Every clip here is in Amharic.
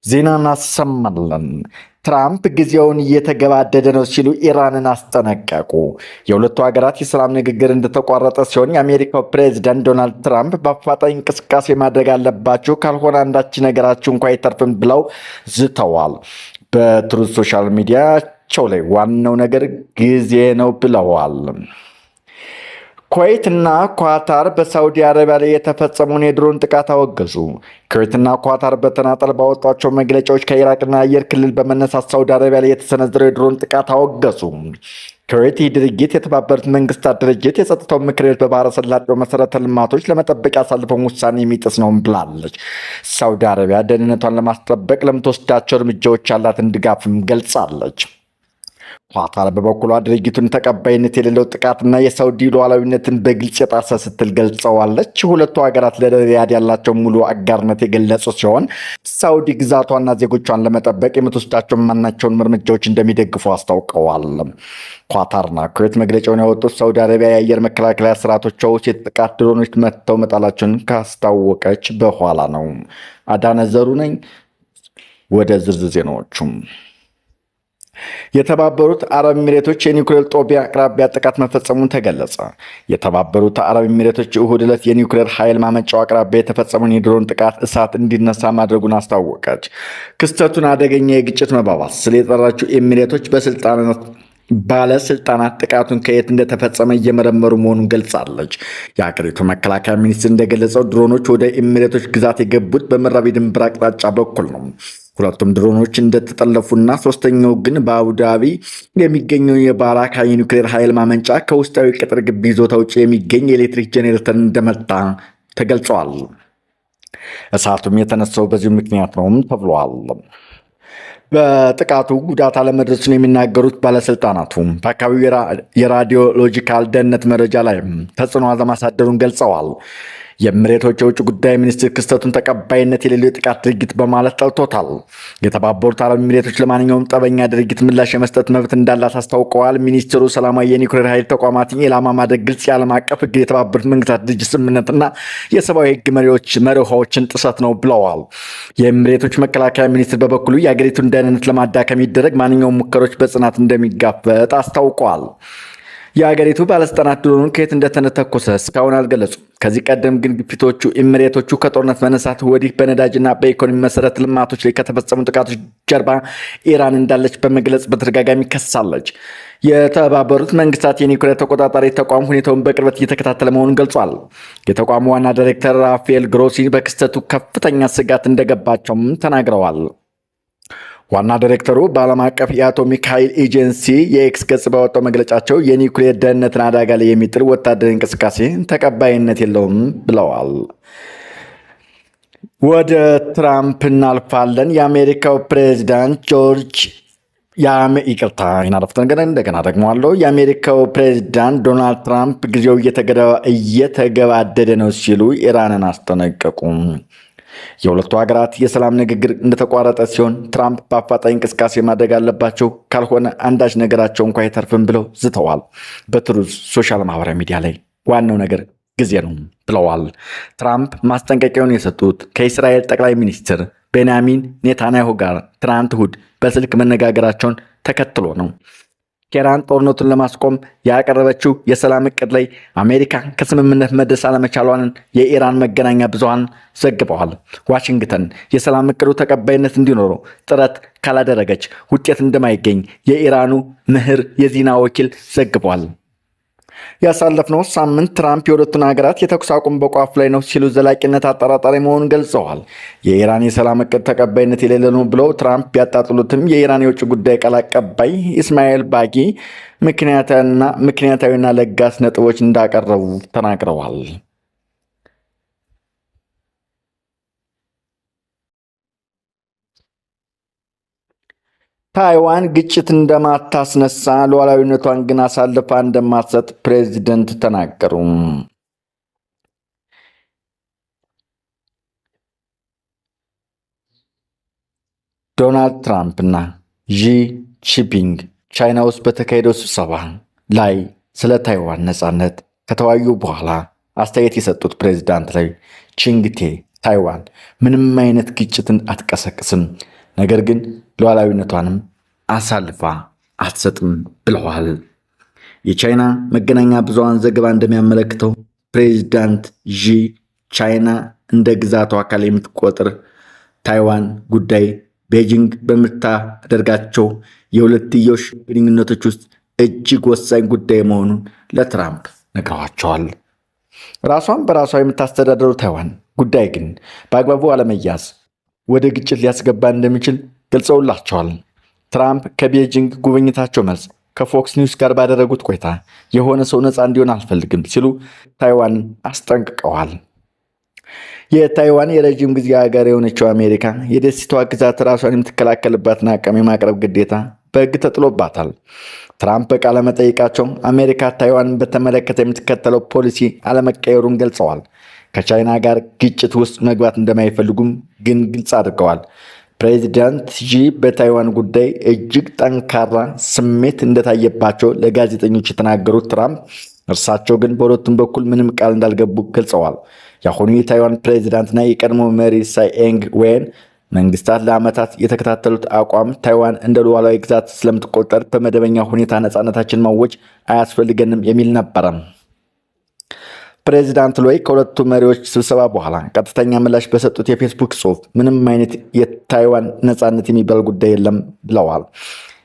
ዜና እናሰማለን። ትራምፕ ጊዜውን እየተገባደደ ነው ሲሉ ኢራንን አስጠነቀቁ። የሁለቱ ሀገራት የሰላም ንግግር እንደተቋረጠ ሲሆን የአሜሪካው ፕሬዚዳንት ዶናልድ ትራምፕ በአፋጣኝ እንቅስቃሴ ማድረግ አለባቸው፣ ካልሆነ አንዳች ነገራችሁ እንኳ አይተርፍም ብለው ዝተዋል። በትሩዝ ሶሻል ሚዲያቸው ላይ ዋናው ነገር ጊዜ ነው ብለዋል። ኩዌትና ኳታር በሳውዲ አረቢያ ላይ የተፈጸመውን የድሮን ጥቃት አወገዙ። ኩዌትና ኳታር በተናጠል ባወጧቸው መግለጫዎች ከኢራቅና አየር ክልል በመነሳት ሳውዲ አረቢያ ላይ የተሰነዘረው የድሮን ጥቃት አወገዙ። ኩዌት ይህ ድርጊት የተባበሩት መንግስታት ድርጅት የጸጥታው ምክር ቤት በባህረ ሰላጤው መሰረተ ልማቶች ለመጠበቅ ያሳለፈውን ውሳኔ የሚጥስ ነው ብላለች። ሳውዲ አረቢያ ደህንነቷን ለማስጠበቅ ለምትወስዳቸው እርምጃዎች ያላትን ድጋፍም ገልጻለች። ኳታር በበኩሏ ድርጊቱን ተቀባይነት የሌለው ጥቃትና የሳውዲ ሉዓላዊነትን በግልጽ የጣሰ ስትል ገልጸዋለች። ሁለቱ ሀገራት ለሪያድ ያላቸው ሙሉ አጋርነት የገለጹ ሲሆን ሳውዲ ግዛቷና ዜጎቿን ለመጠበቅ የምትወስዳቸውን ማናቸውን እርምጃዎች እንደሚደግፉ አስታውቀዋል። ኳታርና ኩዌት መግለጫውን ያወጡት ሳውዲ አረቢያ የአየር መከላከያ ስርዓቶቿ ውስጥ የጥቃት ድሮኖች መትተው መጣላቸውን ካስታወቀች በኋላ ነው። አዳነ ዘሩ ነኝ። ወደ ዝርዝር ዜናዎቹም የተባበሩት አረብ ኤሚሬቶች የኒውክሌር ጦቢያ አቅራቢያ ጥቃት መፈጸሙን ተገለጸ። የተባበሩት አረብ ኤሚሬቶች እሁድ ዕለት የኒውክሌር ኃይል ማመንጫው አቅራቢያ የተፈጸመውን የድሮን ጥቃት እሳት እንዲነሳ ማድረጉን አስታወቀች። ክስተቱን አደገኛ የግጭት መባባስ ስለ የጠራችው ኤሚሬቶች ባለስልጣናት ጥቃቱን ከየት እንደተፈጸመ እየመረመሩ መሆኑን ገልጻለች። የሀገሪቱ መከላከያ ሚኒስትር እንደገለጸው ድሮኖች ወደ ኤሚሬቶች ግዛት የገቡት በምዕራብ የድንበር አቅጣጫ በኩል ነው። ሁለቱም ድሮኖች እንደተጠለፉና ሶስተኛው ግን በአቡዳቢ የሚገኘው የባራካ የኒውክሌር ኃይል ማመንጫ ከውስጣዊ ቅጥር ግቢ ይዞታ ውጭ የሚገኝ የኤሌክትሪክ ጄኔሬተር እንደመታ ተገልጸዋል። እሳቱም የተነሳው በዚሁ ምክንያት ነውም ተብሏል። በጥቃቱ ጉዳት አለመድረሱን የሚናገሩት ባለስልጣናቱ በአካባቢው የራዲዮሎጂካል ደህንነት መረጃ ላይ ተጽዕኖ ለማሳደሩን ገልጸዋል። የኤሚሬቶች የውጭ ጉዳይ ሚኒስትር ክስተቱን ተቀባይነት የሌለው የጥቃት ድርጊት በማለት ጠልቶታል። የተባበሩት አረብ ኤሚሬቶች ለማንኛውም ጠበኛ ድርጊት ምላሽ የመስጠት መብት እንዳላት አስታውቀዋል። ሚኒስትሩ ሰላማዊ የኒውክሌር ኃይል ተቋማትን ኢላማ ማድረግ ግልጽ የዓለም አቀፍ ሕግ፣ የተባበሩት መንግስታት ድርጅት ስምምነትና የሰብአዊ ሕግ መርሆችን ጥሰት ነው ብለዋል። የኤሚሬቶች መከላከያ ሚኒስትር በበኩሉ የአገሪቱን ደህንነት ለማዳከም ይደረግ ማንኛውም ሙከሮች በጽናት እንደሚጋፈጥ አስታውቀዋል። የሀገሪቱ ባለስልጣናት ድሮኑን ከየት እንደተተኮሰ እስካሁን አልገለጹም። ከዚህ ቀደም ግን ግፊቶቹ ኤሚሬቶቹ ከጦርነት መነሳት ወዲህ በነዳጅና በኢኮኖሚ መሰረተ ልማቶች ላይ ከተፈጸሙ ጥቃቶች ጀርባ ኢራን እንዳለች በመግለጽ በተደጋጋሚ ከሳለች። የተባበሩት መንግስታት የኒውክሌር ተቆጣጣሪ ተቋም ሁኔታውን በቅርበት እየተከታተለ መሆኑን ገልጿል። የተቋሙ ዋና ዳይሬክተር ራፋኤል ግሮሲ በክስተቱ ከፍተኛ ስጋት እንደገባቸውም ተናግረዋል። ዋና ዳይሬክተሩ በዓለም አቀፍ የአቶሚክ ኃይል ኤጀንሲ የኤክስ ገጽ ባወጣው መግለጫቸው የኒውክሌር ደህንነትን አደጋ ላይ የሚጥል ወታደራዊ እንቅስቃሴ ተቀባይነት የለውም ብለዋል። ወደ ትራምፕ እናልፋለን። የአሜሪካው ፕሬዚዳንት እንደገና ደግመዋለሁ። የአሜሪካው ፕሬዚዳንት ዶናልድ ትራምፕ ጊዜው እየተገባደደ ነው ሲሉ ኢራንን አስጠነቀቁ። የሁለቱ ሀገራት የሰላም ንግግር እንደተቋረጠ ሲሆን ትራምፕ በአፋጣኝ እንቅስቃሴ ማድረግ አለባቸው፣ ካልሆነ አንዳች ነገራቸው እንኳ አይተርፍም ብለው ዝተዋል። በትሩዝ ሶሻል ማህበራዊ ሚዲያ ላይ ዋናው ነገር ጊዜ ነው ብለዋል። ትራምፕ ማስጠንቀቂያውን የሰጡት ከእስራኤል ጠቅላይ ሚኒስትር ቤንያሚን ኔታንያሁ ጋር ትናንት እሁድ በስልክ መነጋገራቸውን ተከትሎ ነው። ኢራን ጦርነቱን ለማስቆም ያቀረበችው የሰላም እቅድ ላይ አሜሪካ ከስምምነት መድረስ አለመቻሏን የኢራን መገናኛ ብዙሃን ዘግበዋል። ዋሽንግተን የሰላም እቅዱ ተቀባይነት እንዲኖረው ጥረት ካላደረገች ውጤት እንደማይገኝ የኢራኑ ምህር የዜና ወኪል ዘግቧል። ያሳለፍነው ሳምንት ትራምፕ የሁለቱን ሀገራት የተኩስ አቁም በቋፍ ላይ ነው ሲሉ ዘላቂነት አጠራጣሪ መሆኑን ገልጸዋል። የኢራን የሰላም እቅድ ተቀባይነት የሌለ ነው ብለው ትራምፕ ቢያጣጥሉትም የኢራን የውጭ ጉዳይ ቃል አቀባይ ኢስማኤል ባጊ ምክንያታዊና ለጋስ ነጥቦች እንዳቀረቡ ተናግረዋል። ታይዋን ግጭት እንደማታስነሳ ሉዓላዊነቷን ግን አሳልፋ እንደማትሰጥ ፕሬዚደንት ተናገሩ። ዶናልድ ትራምፕ እና ዢ ጂንፒንግ ቻይና ውስጥ በተካሄደው ስብሰባ ላይ ስለ ታይዋን ነጻነት ከተወያዩ በኋላ አስተያየት የሰጡት ፕሬዚዳንት ላይ ቺንግቴ ታይዋን ምንም አይነት ግጭትን አትቀሰቅስም፣ ነገር ግን ሉዓላዊነቷንም አሳልፋ አትሰጥም ብለዋል። የቻይና መገናኛ ብዙሃን ዘገባ እንደሚያመለክተው ፕሬዚዳንት ዢ ቻይና እንደ ግዛቷ አካል የምትቆጥር ታይዋን ጉዳይ ቤጂንግ በምታደርጋቸው የሁለትዮሽ ግንኙነቶች ውስጥ እጅግ ወሳኝ ጉዳይ መሆኑን ለትራምፕ ነግረዋቸዋል። ራሷን በራሷ የምታስተዳደረው ታይዋን ጉዳይ ግን በአግባቡ አለመያዝ ወደ ግጭት ሊያስገባ እንደሚችል ገልጸውላቸዋል። ትራምፕ ከቤጂንግ ጉብኝታቸው መልስ ከፎክስ ኒውስ ጋር ባደረጉት ቆይታ የሆነ ሰው ነፃ እንዲሆን አልፈልግም ሲሉ ታይዋን አስጠንቅቀዋል። የታይዋን የረዥም ጊዜ ሀገር የሆነችው አሜሪካ የደሴቷ ግዛት ራሷን የምትከላከልባትን አቅም የማቅረብ ግዴታ በሕግ ተጥሎባታል። ትራምፕ በቃለ መጠይቃቸው አሜሪካ ታይዋንን በተመለከተ የምትከተለው ፖሊሲ አለመቀየሩን ገልጸዋል። ከቻይና ጋር ግጭት ውስጥ መግባት እንደማይፈልጉም ግን ግልጽ አድርገዋል። ፕሬዚዳንት ዢ በታይዋን ጉዳይ እጅግ ጠንካራ ስሜት እንደታየባቸው ለጋዜጠኞች የተናገሩት ትራምፕ እርሳቸው ግን በሁለቱም በኩል ምንም ቃል እንዳልገቡ ገልጸዋል። የአሁኑ የታይዋን ፕሬዚዳንትና የቀድሞ መሪ ሳይ ኤንግ ዌን መንግስታት ለዓመታት የተከታተሉት አቋም ታይዋን እንደ ሉዓላዊ ግዛት ስለምትቆጠር በመደበኛ ሁኔታ ነፃነታችን ማወጅ አያስፈልገንም የሚል ነበረ። ፕሬዚዳንት ሎይ ከሁለቱ መሪዎች ስብሰባ በኋላ ቀጥተኛ ምላሽ በሰጡት የፌስቡክ ጽሑፍ ምንም አይነት የታይዋን ነፃነት የሚባል ጉዳይ የለም ብለዋል።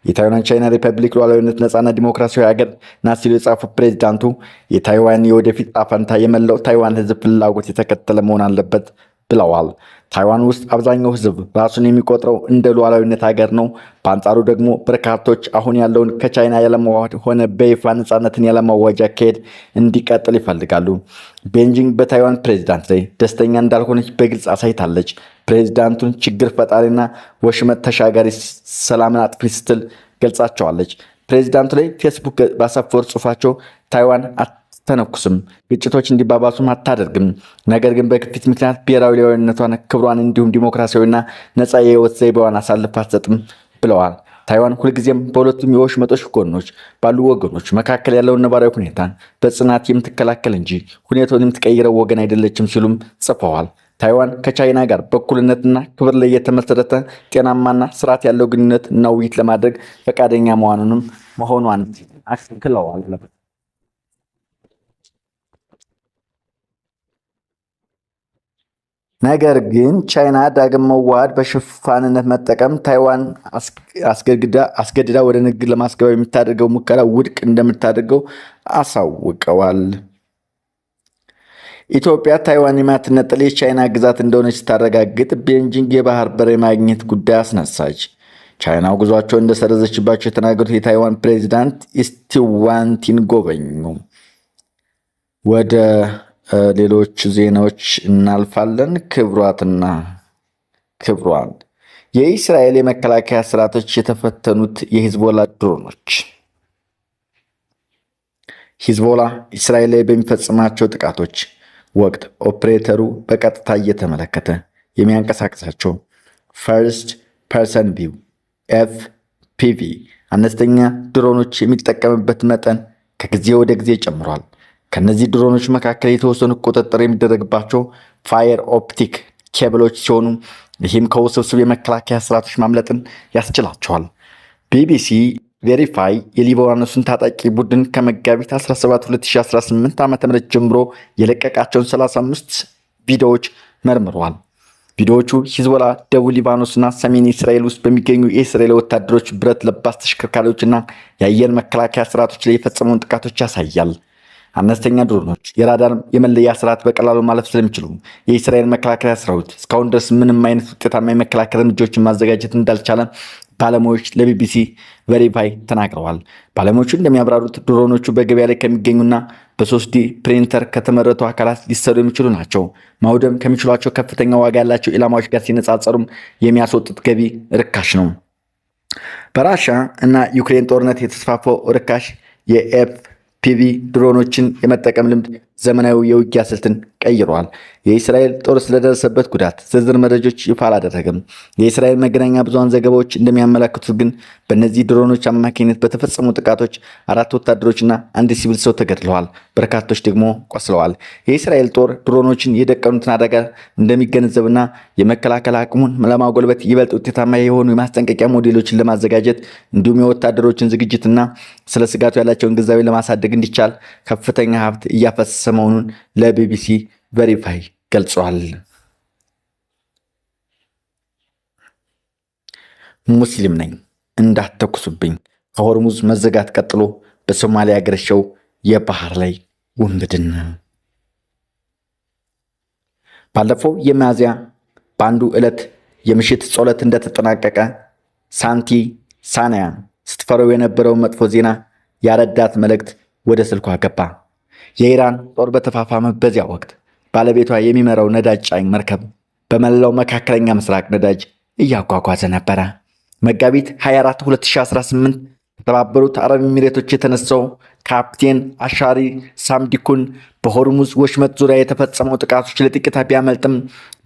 የታይዋን ቻይና ሪፐብሊክ ሉዓላዊነት ነፃና ዲሞክራሲያዊ ሀገር ናት ሲሉ የጻፉት ፕሬዚዳንቱ የታይዋን የወደፊት ዕጣ ፈንታ የመላው ታይዋን ሕዝብ ፍላጎት የተከተለ መሆን አለበት ብለዋል። ታይዋን ውስጥ አብዛኛው ሕዝብ ራሱን የሚቆጥረው እንደ ሉዓላዊነት ሀገር ነው። በአንጻሩ ደግሞ በርካቶች አሁን ያለውን ከቻይና ያለመዋሃድ ሆነ በይፋ ነፃነትን ያለማዋጅ አካሄድ እንዲቀጥል ይፈልጋሉ። ቤጂንግ በታይዋን ፕሬዚዳንት ላይ ደስተኛ እንዳልሆነች በግልጽ አሳይታለች። ፕሬዚዳንቱን ችግር ፈጣሪና ወሽመጥ ተሻጋሪ ሰላምን አጥፊ ስትል ገልጻቸዋለች። ፕሬዚዳንቱ ላይ ፌስቡክ ባሰፈሩት ጽሑፋቸው ታይዋን አትተነኩስም፣ ግጭቶች እንዲባባሱም አታደርግም፣ ነገር ግን በግፊት ምክንያት ብሔራዊ ሉዓላዊነቷን፣ ክብሯን እንዲሁም ዲሞክራሲያዊና ነፃ የህይወት ዘይቤዋን አሳልፋ አትሰጥም ብለዋል። ታይዋን ሁልጊዜም በሁለቱም የወሽመጦች ጎኖች ባሉ ወገኖች መካከል ያለውን ነባራዊ ሁኔታ በጽናት የምትከላከል እንጂ ሁኔታውን የምትቀይረው ወገን አይደለችም ሲሉም ጽፈዋል። ታይዋን ከቻይና ጋር በእኩልነትና ክብር ላይ የተመሰረተ ጤናማና ስርዓት ያለው ግንኙነት እና ውይይት ለማድረግ ፈቃደኛ መሆኗን አክለዋል። ነገር ግን ቻይና ዳግም መዋሃድ በሽፋንነት መጠቀም ታይዋን አስገድዳ ወደ ንግድ ለማስገባት የምታደርገው ሙከራ ውድቅ እንደምታደርገው አሳውቀዋል። ኢትዮጵያ ታይዋን የማትነጠል የቻይና ግዛት እንደሆነች ስታረጋግጥ ቤጂንግ የባህር በር የማግኘት ጉዳይ አስነሳች። ቻይና ጉዟቸውን እንደሰረዘችባቸው የተናገሩት የታይዋን ፕሬዚዳንት ኢስቲዋንቲን ጎበኙ። ወደ ሌሎች ዜናዎች እናልፋለን። ክቡራትና ክቡራን፣ የእስራኤል የመከላከያ ስርዓቶች የተፈተኑት የሂዝቦላ ድሮኖች። ሂዝቦላ እስራኤል ላይ በሚፈጽማቸው ጥቃቶች ወቅት ኦፕሬተሩ በቀጥታ እየተመለከተ የሚያንቀሳቅሳቸው ፈርስት ፐርሰን ቪው FPV አነስተኛ ድሮኖች የሚጠቀምበት መጠን ከጊዜ ወደ ጊዜ ጨምሯል። ከነዚህ ድሮኖች መካከል የተወሰኑ ቁጥጥር የሚደረግባቸው ፋየር ኦፕቲክ ኬብሎች ሲሆኑ ይህም ከውስብስብ የመከላከያ ስርዓቶች ማምለጥን ያስችላቸዋል። ቢቢሲ ቬሪፋይ የሊባኖስን ታጣቂ ቡድን ከመጋቢት 17 2018 ዓ.ም ጀምሮ የለቀቃቸውን 35 ቪዲዮዎች መርምረዋል። ቪዲዮዎቹ ሂዝቦላ ደቡብ ሊባኖስና ሰሜን እስራኤል ውስጥ በሚገኙ የእስራኤል ወታደሮች ብረት ለባስ ተሽከርካሪዎችና የአየር መከላከያ ስርዓቶች ላይ የፈጸመውን ጥቃቶች ያሳያል። አነስተኛ ድሮኖች የራዳር የመለያ ስርዓት በቀላሉ ማለፍ ስለሚችሉ የእስራኤል መከላከያ ሰራዊት እስካሁን ድረስ ምንም አይነት ውጤታማ የመከላከያ እርምጃዎችን ማዘጋጀት እንዳልቻለ ባለሙያዎች ለቢቢሲ ቬሪፋይ ተናግረዋል። ባለሙያዎቹ እንደሚያብራሩት ድሮኖቹ በገበያ ላይ ከሚገኙና በ3D ፕሪንተር ከተመረቱ አካላት ሊሰሩ የሚችሉ ናቸው። ማውደም ከሚችሏቸው ከፍተኛ ዋጋ ያላቸው ኢላማዎች ጋር ሲነጻጸሩም የሚያስወጡት ገቢ ርካሽ ነው። በራሻ እና ዩክሬን ጦርነት የተስፋፋው ርካሽ የኤፍፒቪ ድሮኖችን የመጠቀም ልምድ ዘመናዊ የውጊያ ስልትን ቀይሯል። የእስራኤል ጦር ስለደረሰበት ጉዳት ዝርዝር መረጃዎች ይፋ አላደረገም። የእስራኤል መገናኛ ብዙሃን ዘገባዎች እንደሚያመለክቱት ግን በእነዚህ ድሮኖች አማካኝነት በተፈጸሙ ጥቃቶች 4 ወታደሮችና 1 ሲቪል ሰው ተገድለዋል፣ በርካቶች ደግሞ ቆስለዋል። የእስራኤል ጦር ድሮኖችን የደቀኑትን አደጋ እንደሚገነዘብና የመከላከል አቅሙን ለማጎልበት ይበልጥ ውጤታማ የሆኑ የማስጠንቀቂያ ሞዴሎችን ለማዘጋጀት እንዲሁም የወታደሮችን ዝግጅትና ስለ ስጋቱ ያላቸውን ግንዛቤ ለማሳደግ እንዲቻል ከፍተኛ ሀብት እያፈሰሰ መሆኑን ለቢቢሲ ቬሪፋይ ገልጿል። ሙስሊም ነኝ እንዳትተኩሱብኝ። ከሆርሙዝ መዘጋት ቀጥሎ በሶማሊያ ያገረሸው የባህር ላይ ውንብድና። ባለፈው የሚያዝያ በአንዱ ዕለት የምሽት ጸሎት እንደተጠናቀቀ ሳንቲ ሳናያ ስትፈረው የነበረው መጥፎ ዜና ያረዳት መልእክት ወደ ስልኳ ገባ። የኢራን ጦር በተፋፋመ በዚያ ወቅት ባለቤቷ የሚመራው ነዳጅ ጫኝ መርከብ በመላው መካከለኛ ምስራቅ ነዳጅ እያጓጓዘ ነበረ። መጋቢት 24 2018 ከተባበሩት አረብ ኤሚሬቶች የተነሳው ካፕቴን አሻሪ ሳምዲኩን በሆርሙዝ ወሽመጥ ዙሪያ የተፈጸመው ጥቃቶች ለጥቂት ቢያመልጥም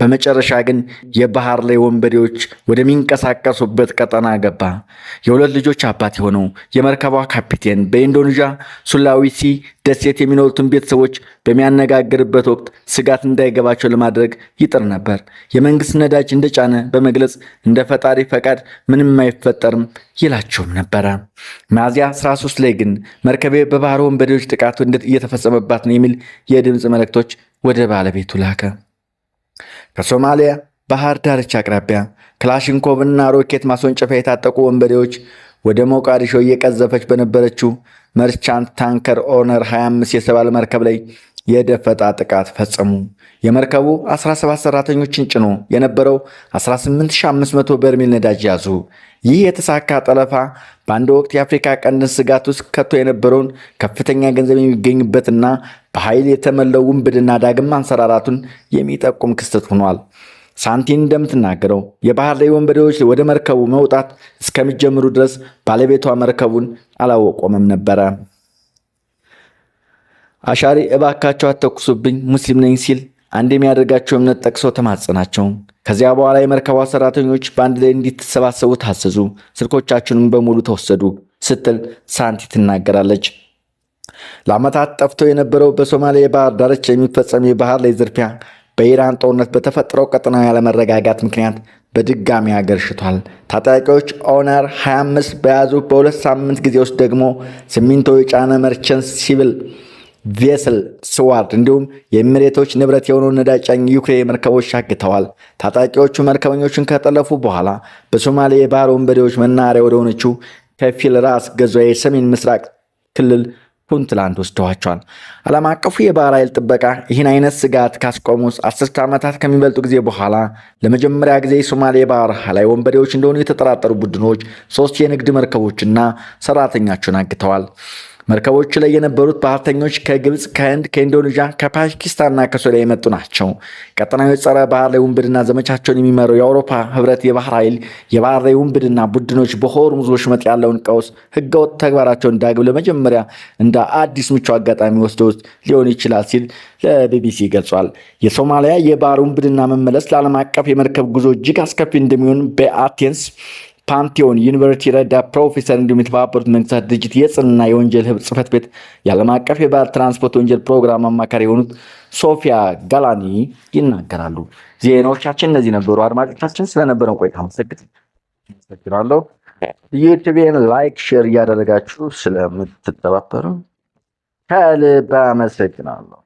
በመጨረሻ ግን የባህር ላይ ወንበዴዎች ወደሚንቀሳቀሱበት ቀጠና ገባ። የሁለት ልጆች አባት የሆነው የመርከቧ ካፒቴን በኢንዶኔዥያ ሱላዊሲ ደሴት የሚኖሩትን ቤተሰቦች በሚያነጋግርበት ወቅት ስጋት እንዳይገባቸው ለማድረግ ይጥር ነበር። የመንግስት ነዳጅ እንደጫነ በመግለጽ እንደ ፈጣሪ ፈቃድ ምንም አይፈጠርም ይላቸውም ነበረ። ሚያዝያ 13 ላይ ግን መርከቤ በባህር ወንበዴዎች ጥቃት እየተፈጸመባት ነው የሚል የድምፅ መልእክቶች ወደ ባለቤቱ ላከ። ከሶማሊያ ባህር ዳርቻ አቅራቢያ ክላሽንኮቭ እና ሮኬት ማስወንጨፊያ የታጠቁ ወንበዴዎች ወደ ሞቃዲሾ እየቀዘፈች በነበረችው መርቻንት ታንከር ኦነር 25 የተባለ መርከብ ላይ የደፈጣ ጥቃት ፈጸሙ። የመርከቡ 17 ሰራተኞችን ጭኖ የነበረው 18500 በርሜል ነዳጅ ያዙ። ይህ የተሳካ ጠለፋ በአንድ ወቅት የአፍሪካ ቀንድን ስጋት ውስጥ ከቶ የነበረውን ከፍተኛ ገንዘብ የሚገኝበትና በኃይል የተሞላው ውንብድና ዳግም ማንሰራራቱን የሚጠቁም ክስተት ሆኗል። ሳንቲን እንደምትናገረው የባህር ላይ ወንበዴዎች ወደ መርከቡ መውጣት እስከሚጀምሩ ድረስ ባለቤቷ መርከቡን አላወቆመም ነበረ። አሻሪ እባካቸው አተኩሱብኝ ሙስሊም ነኝ ሲል አንድ የሚያደርጋቸው እምነት ጠቅሶ ተማጸናቸው። ከዚያ በኋላ የመርከቧ ሰራተኞች በአንድ ላይ እንዲተሰባሰቡ ታዘዙ። ስልኮቻችንም በሙሉ ተወሰዱ ስትል ሳንቲ ትናገራለች። ለዓመታት ጠፍቶ የነበረው በሶማሊያ የባህር ዳርቻ የሚፈጸም የባህር ላይ ዝርፊያ በኢራን ጦርነት በተፈጠረው ቀጠናዊ ያለመረጋጋት ምክንያት በድጋሚ አገርሽቷል። ታጣቂዎች ኦነር 25 በያዙ በ2 ሳምንት ጊዜ ውስጥ ደግሞ ሲሚንቶ የጫነ መርቸንት ሲቪል ቬስል ስዋርድ እንዲሁም የኤሚሬቶች ንብረት የሆነው ነዳጅ ጫኝ ዩክሬን መርከቦች አግተዋል። ታጣቂዎቹ መርከበኞቹን ከጠለፉ በኋላ በሶማሊያ የባህር ወንበዴዎች መናኸሪያ ወደ ሆነችው ከፊል ራስ ገዟ የሰሜን ምስራቅ ክልል ፑንትላንድ ወስደዋቸዋል። ዓለም አቀፉ የባህር ኃይል ጥበቃ ይህን አይነት ስጋት ካስቆሙ 10 ዓመታት ከሚበልጡ ጊዜ በኋላ ለመጀመሪያ ጊዜ የሶማሊያ የባህር ላይ ወንበዴዎች እንደሆኑ የተጠራጠሩ ቡድኖች 3 የንግድ መርከቦችና ሰራተኞችን አግተዋል። መርከቦቹ ላይ የነበሩት ባህርተኞች ከግብፅ፣ ከህንድ፣ ከኢንዶኔዥያ፣ ከፓኪስታንና ከሶሪያ የመጡ ናቸው። ቀጠናዊ ጸረ ባህር ላይ ውንብድና ዘመቻቸውን የሚመራው የአውሮፓ ህብረት የባህር ኃይል የባህር ላይ ውንብድና ቡድኖች በሆርሙዝ ወሽመጥ ያለውን ቀውስ ህገወጥ ተግባራቸውን ዳግም ለመጀመሪያ እንደ አዲስ ምቹ አጋጣሚ ወስደውት ሊሆን ይችላል ሲል ለቢቢሲ ገልጿል። የሶማሊያ የባህር ውንብድና መመለስ ለዓለም አቀፍ የመርከብ ጉዞ እጅግ አስከፊ እንደሚሆን በአቴንስ ፓንቴዮን ዩኒቨርሲቲ ረዳት ፕሮፌሰር እንዲሁም የተባበሩት መንግስታት ድርጅት የጽንና የወንጀል ጽሕፈት ቤት የዓለም አቀፍ የባህር ትራንስፖርት ወንጀል ፕሮግራም አማካሪ የሆኑት ሶፊያ ጋላኒ ይናገራሉ። ዜናዎቻችን እነዚህ ነበሩ። አድማጮቻችን ስለነበረን ቆይታ አመሰግናለሁ። ዩቲዩብን ላይክ፣ ሼር እያደረጋችሁ ስለምትተባበሩ ከልብ አመሰግናለሁ።